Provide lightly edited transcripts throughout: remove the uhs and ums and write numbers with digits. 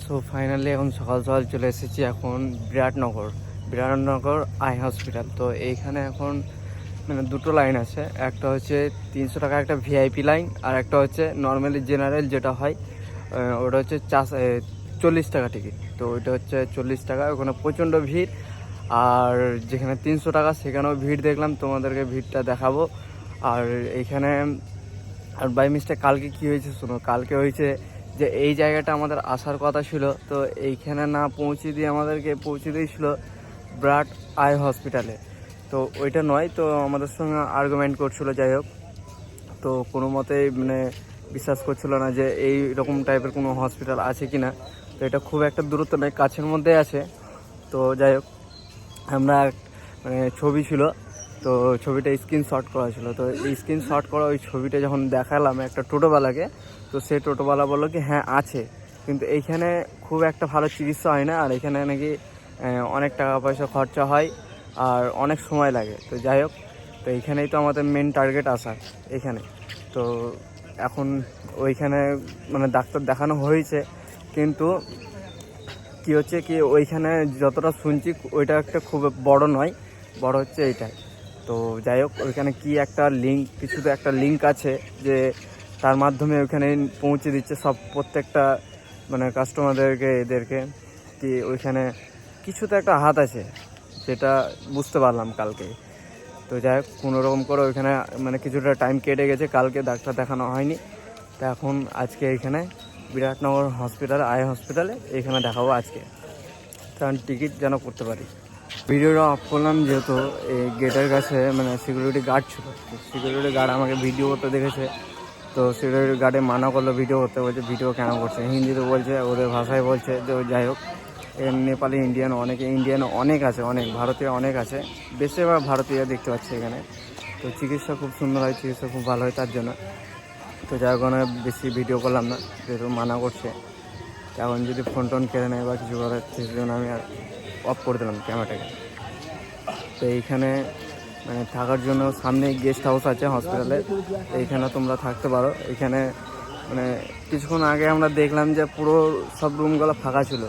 So finally এখন সকাল সকাল চলে এসেছি এখন বিরাটনগর আই হসপিটাল। তো এইখানে এখন মানে দুটো লাইন আছে, একটা হচ্ছে 300 টাকা একটা ভিআইপি লাইন, আর একটা হচ্ছে নর্মালি জেনারেল যেটা হয় ওটা হচ্ছে 40 টাকা টিকিট। তো ওইটা হচ্ছে 40 টাকা, ওখানে প্রচণ্ড ভিড়। আর যেখানে 300 টাকা সেখানেও ভিড় দেখলাম, তোমাদেরকে ভিড়টা দেখাবো। আর এইখানে আর বাই মিস্টেক কালকে কী হয়েছে শোনো, কালকে হয়েছে যে এই জায়গাটা আমাদের আসার কথা ছিল, তো এইখানে না পৌঁছে দিয়ে আমাদেরকে পৌঁছে দিয়েছিল ব্রাট আই হসপিটালে। তো ওইটা নয়, তো আমাদের সঙ্গে আর্গুমেন্ট করছিল। যাই হোক, তো কোনো মতেই মানে বিশ্বাস করছিল না যে এই রকম টাইপের কোনো হসপিটাল আছে কি না। তো এটা খুব একটা দূরত্ব নয়, কাছের মধ্যে আছে। তো যাই হোক, আমরা মানে ছবি ছিল, তো ছবিটা স্ক্রিনশট করা ছিল। তো এই স্ক্রিনশট করা ওই ছবিটা যখন দেখালাম একটা টোটোওয়ালাকে, তো সেই টোটোওয়ালা বললো কি হ্যাঁ আছে, কিন্তু এইখানে খুব একটা ভালো চিকিৎসা হয় না, আর এখানে নাকি অনেক টাকা পয়সা খরচা হয় আর অনেক সময় লাগে। তো যাই হোক, তো এইখানেই তো আমাদের মেন টার্গেট আসার এখানে। তো এখন ওইখানে মানে ডাক্তার দেখানো হয়েছে, কিন্তু কী হচ্ছে কি ওইখানে যতটা শুনছি ওইটা একটা খুব বড় নয়, বড় হচ্ছে এইটাই। তো যাই হোক, ওইখানে কি একটা লিঙ্ক, কিছু তো একটা লিঙ্ক আছে যে তার মাধ্যমে ওইখানে পৌঁছে দিচ্ছে সব প্রত্যেকটা মানে কাস্টমারদেরকে, এদেরকে কি ওইখানে কিছু তো একটা হাত আছে, যেটা বুঝতে পারলাম কালকে। তো যাই হোক, কোনোরকম করে ওইখানে মানে কিছুটা টাইম কেটে গেছে, কালকে ডাক্তার দেখানো হয়নি। তো এখন আজকে এইখানে বিরাটনগর হসপিটালে, আই হসপিটালে এইখানে দেখাবো আজকে, কারণ টিকিট যেন করতে পারি। ভিডিওটা অফ করলাম যেহেতু এই গেটের কাছে মানে সিকিউরিটি গার্ড ছিল। সিকিউরিটি গার্ড আমাকে ভিডিও করতে দেখেছে, তো সিকিউরিটি গার্ডে মানা করলো ভিডিও করতে, বলছে ভিডিও কেন করছে, হিন্দিতে বলছে, ওদের ভাষায় বলছে। তো যাই হোক, নেপালি ইন্ডিয়ান অনেক আছে, অনেক ভারতীয় অনেক আছে, বেশিরভাগ ভারতীয় দেখতে পাচ্ছি এখানে। তো চিকিৎসা খুব সুন্দর হয়, চিকিৎসা খুব ভালো হয় তার জন্য। তো যাই হোক, বেশি ভিডিও করলাম না যেহেতু মানা করছে। এখন যদি ফোন টোন কেড়ে নেয় বা কিছু করে, সেই জন্য আমি আর অফ করে দিলাম ক্যামেরাটাকে। তো এইখানে মানে থাকার জন্য সামনে গেস্ট হাউস আছে হসপিটালে, এইখানে তোমরা থাকতে পারো। এখানে মানে কিছুক্ষণ আগে আমরা দেখলাম যে পুরো সব রুমগুলো ফাঁকা ছিল,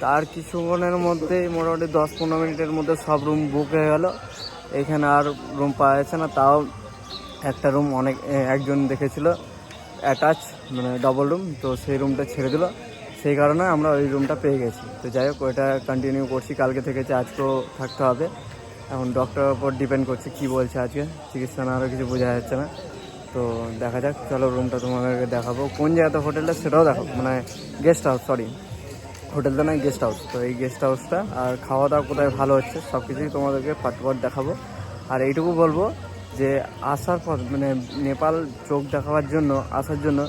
তার কিছুক্ষণের মধ্যেই মোটামুটি 10-15 মিনিটের মধ্যে সব রুম বুক হয়ে গেল। এইখানে আর রুম পাওয়া যাচ্ছে না। তাও একটা রুম একজন দেখেছিল অ্যাটাচ মানে ডবল রুম, তো সেই রুমটা ছেড়ে দিল, সেই কারণে আমরা ওই রুমটা পেয়ে গেছি। তো যাই হোক, ওইটা কন্টিনিউ করছি, কালকে থেকে আজকেও থাকতে হবে। এখন ডক্টরের ওপর ডিপেন্ড করছে কী বলছে আজকে, চিকিৎসা না আরও কিছু বোঝা যাচ্ছে না। তো দেখা যাক, চলো রুমটা তোমাদেরকে দেখাবো, কোন জায়গাতে হোটেলটা সেটাও দেখাবো, মানে গেস্ট হাউস, সরি হোটেল তো নয়, গেস্ট হাউস। তো এই গেস্ট হাউসটা আর খাওয়া দাওয়া কোথায় ভালো হচ্ছে সব কিছুই তোমাদেরকে পাট দেখাবো। আর এইটুকু বলবো যে আসার পর মানে নেপাল চোখ দেখাবার জন্য আসার জন্য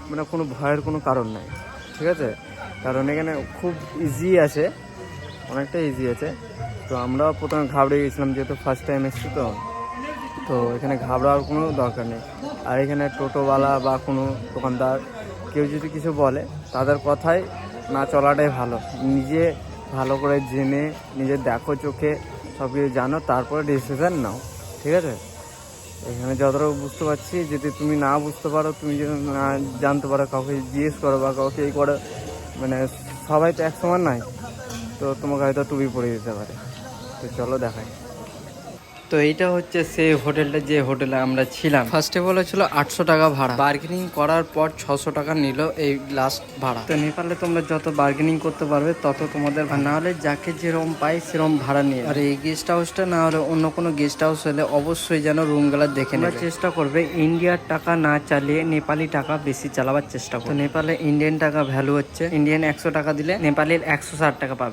মানে কোনো ভয়ের কোনো কারণ নাই, ঠিক আছে? কারণ এখানে খুব ইজি আছে, অনেকটা ইজি আছে। তো আমরাও প্রথমে ঘাবড়ে গেছিলাম যেহেতু ফার্স্ট টাইম এসেছি, তো এখানে ঘাবড়ার কোনো দরকার নেই। আর এখানে টোটোওয়ালা বা কোনো দোকানদার কেউ যদি কিছু বলে, তাদের কথায় না চলাটাই ভালো। নিজে ভালো করে জেনে নিজে দেখো, চোখে সব কিছু জানো, তারপরে ডিসিশন নাও, ঠিক আছে? এখানে যতটা বুঝতে পারছি, যদি তুমি না বুঝতে পারো, তুমি যদি না জানতে পারো, কাউকে জিজ্ঞেস করো বা কাউকে এই করো, মানে সবাই তো এক সমান নয়, তো তোমাকে হয়তো টুপি পরিয়ে দিতে পারে। তো চলো দেখাই। তো এইটা হচ্ছে সেই হোটেলটা যে হোটেলে আমরা ছিলাম। ফার্স্টে বলেছিল 800 টাকা ভাড়া, বার্গেনিং করার পর 600 টাকা নিল এই লাস্ট ভাড়া। তো নেপালে তোমরা যত বার্গেনিং করতে পারবে তত তোমাদের, না হলে যাকে যেরকম পাই সেরকম ভাড়া নিয়ে। আর এই গেস্ট হাউসটা না হলে অন্য কোনো গেস্ট হাউস হলে অবশ্যই যেন রুমগুলো দেখে নেওয়ার চেষ্টা করবে। ইন্ডিয়ার টাকা না চালিয়ে নেপালি টাকা বেশি চালাবার চেষ্টা করবে। তো নেপালে ইন্ডিয়ান টাকা ভ্যালু হচ্ছে, ইন্ডিয়ান 100 টাকা দিলে নেপালের 160 টাকা পাবে।